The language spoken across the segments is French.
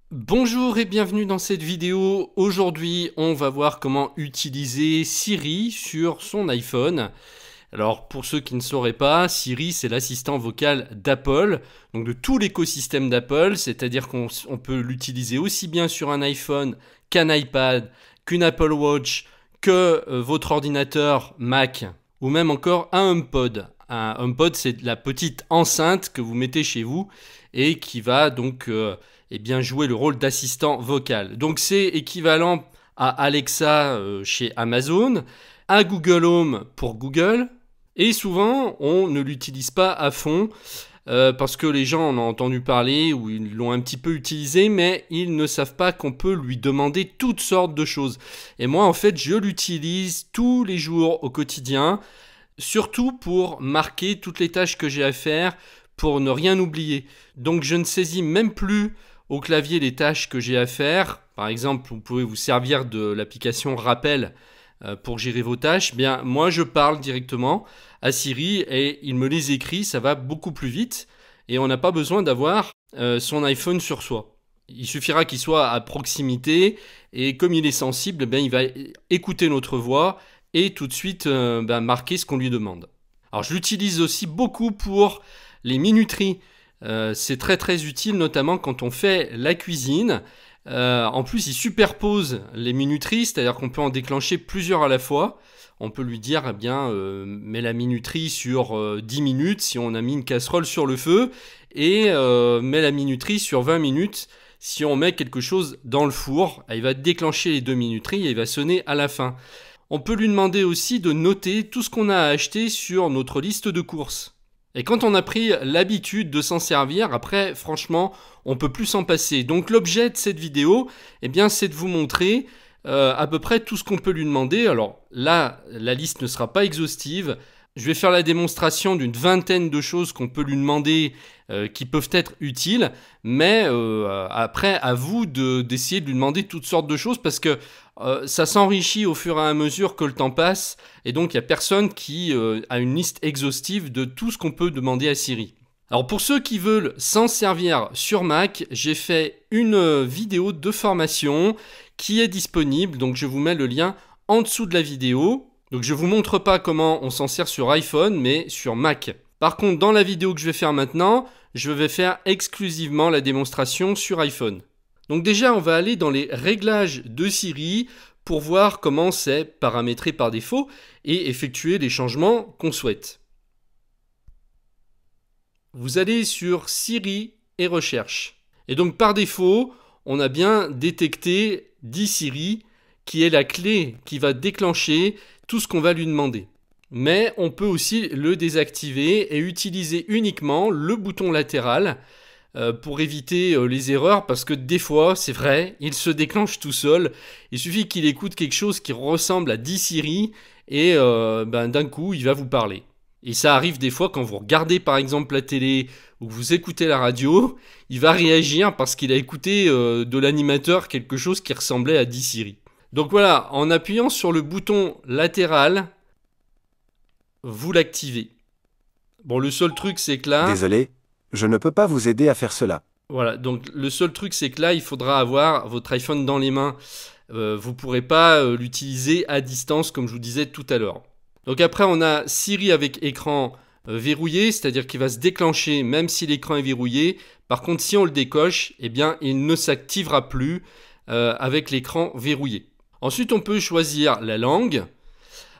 Bonjour et bienvenue dans cette vidéo. Aujourd'hui, on va voir comment utiliser Siri sur son iPhone. Alors, pour ceux qui ne sauraient pas, Siri, c'est l'assistant vocal d'Apple, donc de tout l'écosystème d'Apple, c'est-à-dire qu'on peut l'utiliser aussi bien sur un iPhone qu'un iPad, qu'une Apple Watch, que votre ordinateur Mac, ou même encore un HomePod. Un HomePod, c'est la petite enceinte que vous mettez chez vous et qui va donc jouer le rôle d'assistant vocal. Donc c'est équivalent à Alexa chez Amazon, à Google Home pour Google, et souvent on ne l'utilise pas à fond parce que les gens en ont entendu parler ou ils l'ont un petit peu utilisé, mais ils ne savent pas qu'on peut lui demander toutes sortes de choses. Et moi en fait je l'utilise tous les jours au quotidien, surtout pour marquer toutes les tâches que j'ai à faire, pour ne rien oublier. Donc je ne saisis même plus au clavier les tâches que j'ai à faire. Par exemple, vous pouvez vous servir de l'application Rappel pour gérer vos tâches. Bien, moi je parle directement à Siri et il me les écrit, ça va beaucoup plus vite et on n'a pas besoin d'avoir son iPhone sur soi. Il suffira qu'il soit à proximité et comme il est sensible, il va écouter notre voix et tout de suite marquer ce qu'on lui demande. Alors je l'utilise aussi beaucoup pour les minuteries. C'est très très utile, notamment quand on fait la cuisine. En plus, il superpose les minuteries, c'est-à-dire qu'on peut en déclencher plusieurs à la fois. On peut lui dire, mets la minuterie sur 10 minutes si on a mis une casserole sur le feu, et mets la minuterie sur 20 minutes si on met quelque chose dans le four. Il va déclencher les deux minuteries et il va sonner à la fin. On peut lui demander aussi de noter tout ce qu'on a à acheter sur notre liste de courses. Et quand on a pris l'habitude de s'en servir, après, franchement, on peut plus s'en passer. Donc l'objet de cette vidéo, c'est de vous montrer à peu près tout ce qu'on peut lui demander. Alors là, la liste ne sera pas exhaustive. Je vais faire la démonstration d'une vingtaine de choses qu'on peut lui demander qui peuvent être utiles. Mais après, à vous d'essayer de lui demander toutes sortes de choses parce que ça s'enrichit au fur et à mesure que le temps passe. Et donc, il n'y a personne qui a une liste exhaustive de tout ce qu'on peut demander à Siri. Alors, pour ceux qui veulent s'en servir sur Mac, j'ai fait une vidéo de formation qui est disponible. Donc, je vous mets le lien en dessous de la vidéo. Donc, je ne vous montre pas comment on s'en sert sur iPhone, mais sur Mac. Par contre, dans la vidéo que je vais faire maintenant, je vais faire exclusivement la démonstration sur iPhone. Donc déjà, on va aller dans les réglages de Siri pour voir comment c'est paramétré par défaut et effectuer les changements qu'on souhaite. Vous allez sur Siri et recherche. Et donc par défaut, on a bien détecté d'iSiri qui est la clé qui va déclencher tout ce qu'on va lui demander. Mais on peut aussi le désactiver et utiliser uniquement le bouton latéral pour éviter les erreurs, parce que des fois, c'est vrai, il se déclenche tout seul. Il suffit qu'il écoute quelque chose qui ressemble à d'iSiri et d'un coup, il va vous parler. Et ça arrive des fois quand vous regardez par exemple la télé ou que vous écoutez la radio, il va réagir parce qu'il a écouté de l'animateur quelque chose qui ressemblait à d'iSiri. Donc voilà, en appuyant sur le bouton latéral, vous l'activez. Bon, le seul truc c'est que là... Désolé, je ne peux pas vous aider à faire cela. Voilà, donc le seul truc c'est que là, il faudra avoir votre iPhone dans les mains. Vous ne pourrez pas l'utiliser à distance comme je vous disais tout à l'heure. Donc après, on a Siri avec écran verrouillé, c'est-à-dire qu'il va se déclencher même si l'écran est verrouillé. Par contre, si on le décoche, il ne s'activera plus avec l'écran verrouillé. Ensuite, on peut choisir la langue.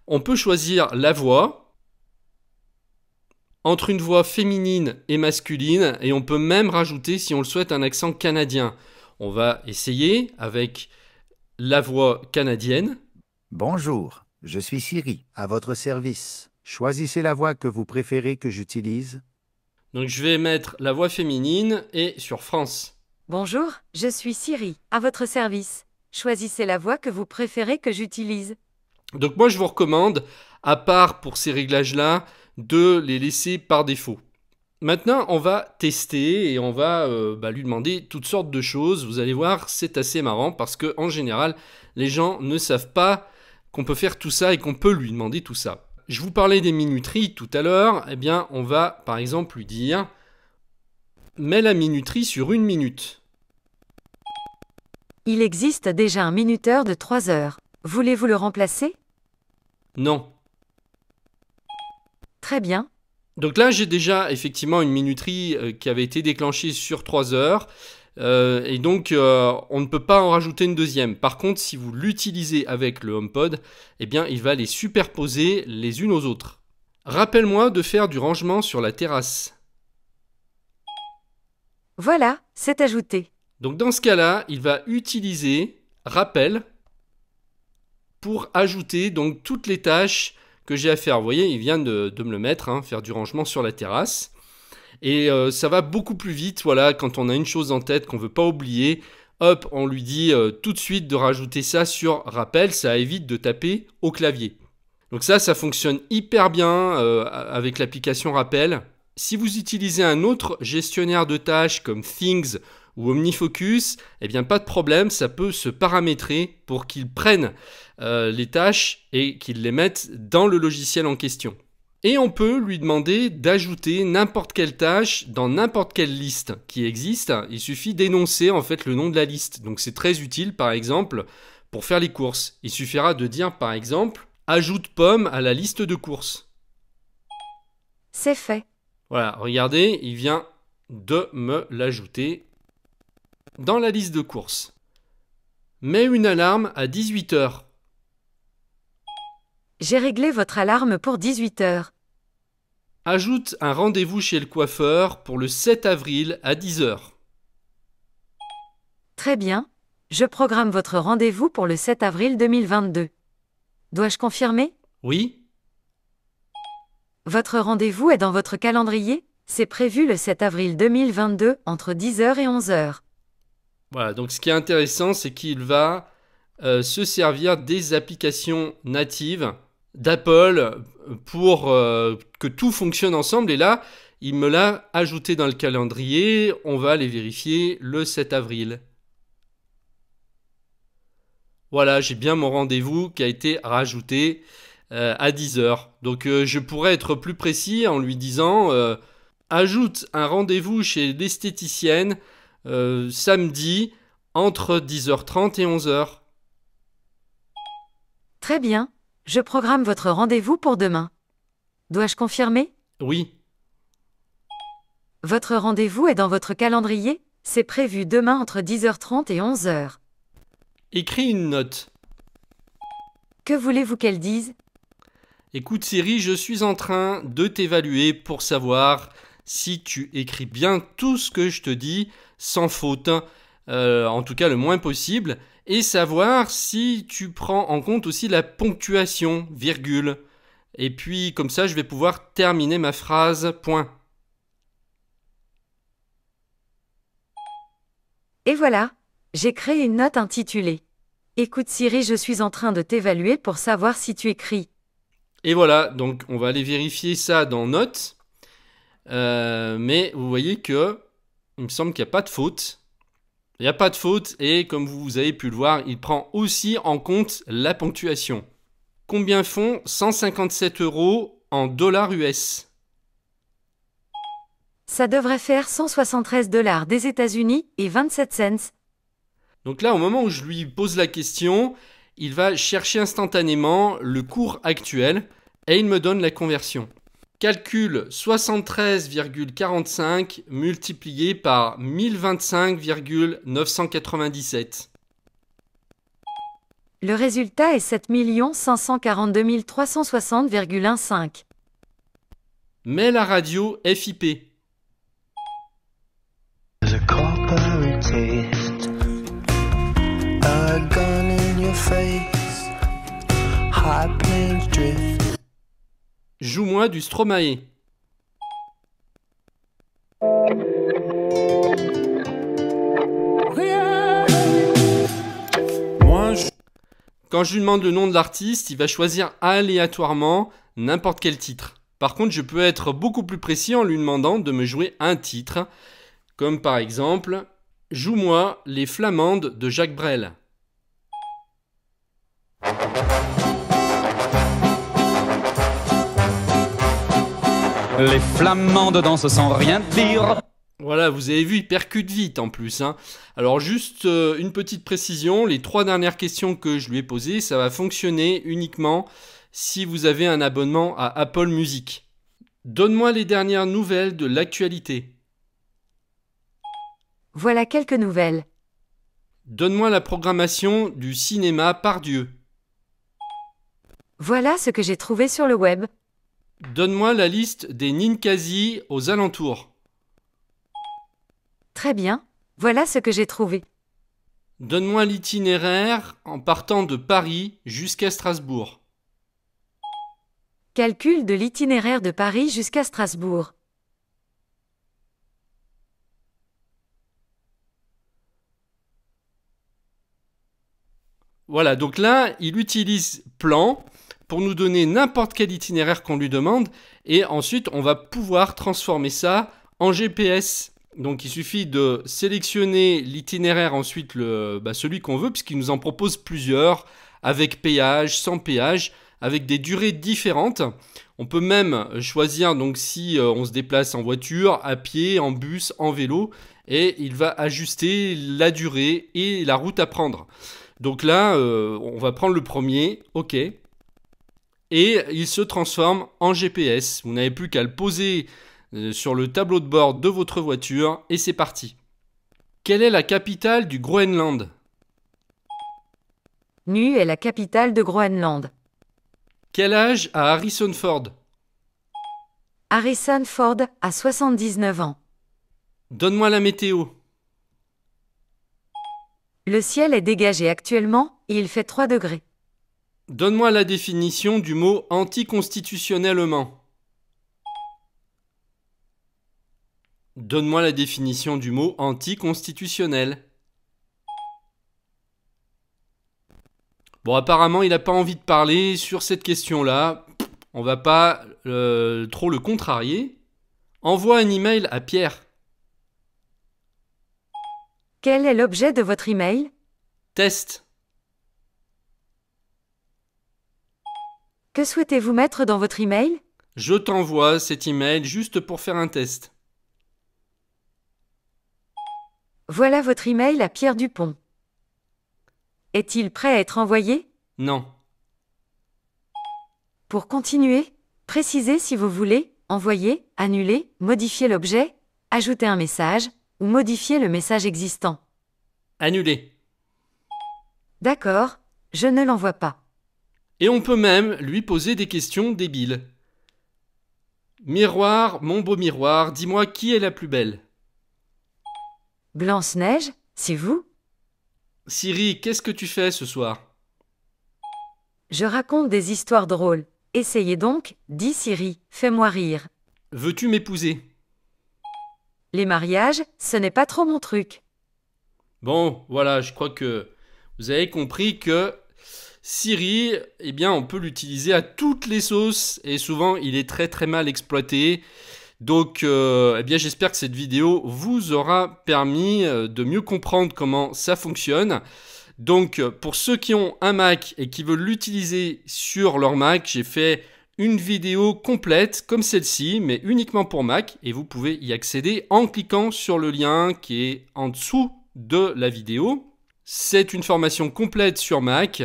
On peut choisir la voix. Entre une voix féminine et masculine, et on peut même rajouter, si on le souhaite, un accent canadien. On va essayer avec la voix canadienne. Bonjour, je suis Siri, à votre service. Choisissez la voix que vous préférez que j'utilise. Donc je vais mettre la voix féminine et sur France. Bonjour, je suis Siri, à votre service. Choisissez la voix que vous préférez que j'utilise. Donc moi je vous recommande, à part pour ces réglages-là, de les laisser par défaut. Maintenant, on va tester et on va lui demander toutes sortes de choses. Vous allez voir, c'est assez marrant parce qu'en général, les gens ne savent pas qu'on peut faire tout ça et qu'on peut lui demander tout ça. Je vous parlais des minuteries tout à l'heure. On va par exemple lui dire « Mets la minuterie sur 1 minute ». Il existe déjà un minuteur de 3 heures. Voulez-vous le remplacer? Non. Très bien. Donc là, j'ai déjà effectivement une minuterie qui avait été déclenchée sur 3 heures. Et donc, on ne peut pas en rajouter une deuxième. Par contre, si vous l'utilisez avec le HomePod, eh bien, il va les superposer les unes aux autres. Rappelle-moi de faire du rangement sur la terrasse. Voilà, c'est ajouté. Donc dans ce cas-là, il va utiliser rappel pour ajouter donc toutes les tâches que j'ai à faire. Vous voyez, il vient de me le mettre, hein, faire du rangement sur la terrasse. Et ça va beaucoup plus vite, voilà, quand on a une chose en tête qu'on ne veut pas oublier, hop, on lui dit tout de suite de rajouter ça sur rappel, ça évite de taper au clavier. Donc ça fonctionne hyper bien avec l'application rappel. Si vous utilisez un autre gestionnaire de tâches comme Things ou OmniFocus, eh bien pas de problème, ça peut se paramétrer pour qu'il prenne les tâches et qu'il les mette dans le logiciel en question. Et on peut lui demander d'ajouter n'importe quelle tâche dans n'importe quelle liste qui existe. Il suffit d'énoncer en fait le nom de la liste. Donc c'est très utile par exemple pour faire les courses. Il suffira de dire par exemple « Ajoute pomme à la liste de courses ». C'est fait. Voilà, regardez, il vient de me l'ajouter dans la liste de courses. Mets une alarme à 18 h. J'ai réglé votre alarme pour 18 heures. Ajoute un rendez-vous chez le coiffeur pour le 7 avril à 10 h. Très bien. Je programme votre rendez-vous pour le 7 avril 2022. Dois-je confirmer? Oui. Votre rendez-vous est dans votre calendrier? C'est prévu le 7 avril 2022 entre 10 h et 11 h. Voilà, donc ce qui est intéressant, c'est qu'il va se servir des applications natives d'Apple pour que tout fonctionne ensemble. Et là, il me l'a ajouté dans le calendrier. On va les vérifier le 7 avril. Voilà, j'ai bien mon rendez-vous qui a été rajouté à 10 h. Donc je pourrais être plus précis en lui disant ajoute un rendez-vous chez l'esthéticienne samedi entre 10h30 et 11 h. Très bien. Je programme votre rendez-vous pour demain. Dois-je confirmer? Oui. Votre rendez-vous est dans votre calendrier? C'est prévu demain entre 10h30 et 11 h. Écris une note. Que voulez-vous qu'elle dise? Écoute Siri, je suis en train de t'évaluer pour savoir si tu écris bien tout ce que je te dis sans faute, en tout cas le moins possible, et savoir si tu prends en compte aussi la ponctuation, virgule. Et puis comme ça, je vais pouvoir terminer ma phrase, point. Et voilà, j'ai créé une note intitulée « Écoute Siri, je suis en train de t'évaluer pour savoir si tu écris ». Et voilà, donc on va aller vérifier ça dans Notes. Mais vous voyez que il me semble qu'il n'y a pas de faute. Il n'y a pas de faute et comme vous avez pu le voir, il prend aussi en compte la ponctuation. Combien font 157 € en dollars US? Ça devrait faire 173 $ des États-Unis et 27 cents. Donc là, au moment où je lui pose la question, il va chercher instantanément le cours actuel et il me donne la conversion. Calcule 73,45 multiplié par 1025,997. Le résultat est 7 542 360,15. Mets la radio FIP. There's a coppery taste, a gun in your face, high planes drift. Joue-moi du Stromae. Quand je lui demande le nom de l'artiste, il va choisir aléatoirement n'importe quel titre. Par contre, je peux être beaucoup plus précis en lui demandant de me jouer un titre, comme par exemple « Joue-moi les Flamandes de Jacques Brel ». Les flamandes dansent sans rien dire. Voilà, vous avez vu, il percute vite en plus, hein. Alors juste une petite précision, les 3 dernières questions que je lui ai posées, ça va fonctionner uniquement si vous avez un abonnement à Apple Music. Donne-moi les dernières nouvelles de l'actualité. Voilà quelques nouvelles. Donne-moi la programmation du cinéma Pardieu. Voilà ce que j'ai trouvé sur le web. Donne-moi la liste des Ninkasi aux alentours. Très bien. Voilà ce que j'ai trouvé. Donne-moi l'itinéraire en partant de Paris jusqu'à Strasbourg. Calcul de l'itinéraire de Paris jusqu'à Strasbourg. Voilà, donc là, il utilise plan pour nous donner n'importe quel itinéraire qu'on lui demande et ensuite on va pouvoir transformer ça en GPS. Donc il suffit de sélectionner l'itinéraire ensuite celui qu'on veut puisqu'il nous en propose plusieurs avec péage, sans péage, avec des durées différentes. On peut même choisir donc si on se déplace en voiture, à pied, en bus, en vélo et il va ajuster la durée et la route à prendre. Donc là, on va prendre le premier, ok, et il se transforme en GPS. Vous n'avez plus qu'à le poser sur le tableau de bord de votre voiture et c'est parti. Quelle est la capitale du Groenland? Nu est la capitale de Groenland. Quel âge a Harrison Ford? Harrison Ford a 79 ans. Donne-moi la météo. Le ciel est dégagé actuellement et il fait 3 degrés. Donne-moi la définition du mot anticonstitutionnellement. Donne-moi la définition du mot anticonstitutionnel. Bon, apparemment, il n'a pas envie de parler sur cette question-là. On va pas trop le contrarier. Envoie un email à Pierre. Quel est l'objet de votre email? Test. Que souhaitez-vous mettre dans votre email? Je t'envoie cet email juste pour faire un test. Voilà votre email à Pierre Dupont. Est-il prêt à être envoyé? Non. Pour continuer, précisez si vous voulez envoyer, annuler, modifier l'objet, ajouter un message ou modifier le message existant. Annulé. D'accord, je ne l'envoie pas. Et on peut même lui poser des questions débiles. Miroir, mon beau miroir, dis-moi qui est la plus belle? Blanche-Neige, c'est vous? Siri, qu'est-ce que tu fais ce soir? Je raconte des histoires drôles. Essayez donc, dit Siri, fais-moi rire. Veux-tu m'épouser? Les mariages, ce n'est pas trop mon truc. Bon, voilà, je crois que vous avez compris que Siri, eh bien, on peut l'utiliser à toutes les sauces et souvent il est très très mal exploité. Donc, eh bien, j'espère que cette vidéo vous aura permis de mieux comprendre comment ça fonctionne. Donc, pour ceux qui ont un Mac et qui veulent l'utiliser sur leur Mac, j'ai fait une vidéo complète comme celle-ci, mais uniquement pour Mac. Et vous pouvez y accéder en cliquant sur le lien qui est en dessous de la vidéo. C'est une formation complète sur Mac.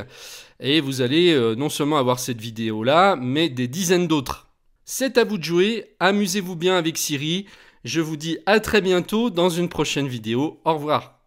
Et vous allez non seulement avoir cette vidéo-là, mais des dizaines d'autres. C'est à vous de jouer, amusez-vous bien avec Siri. Je vous dis à très bientôt dans une prochaine vidéo. Au revoir.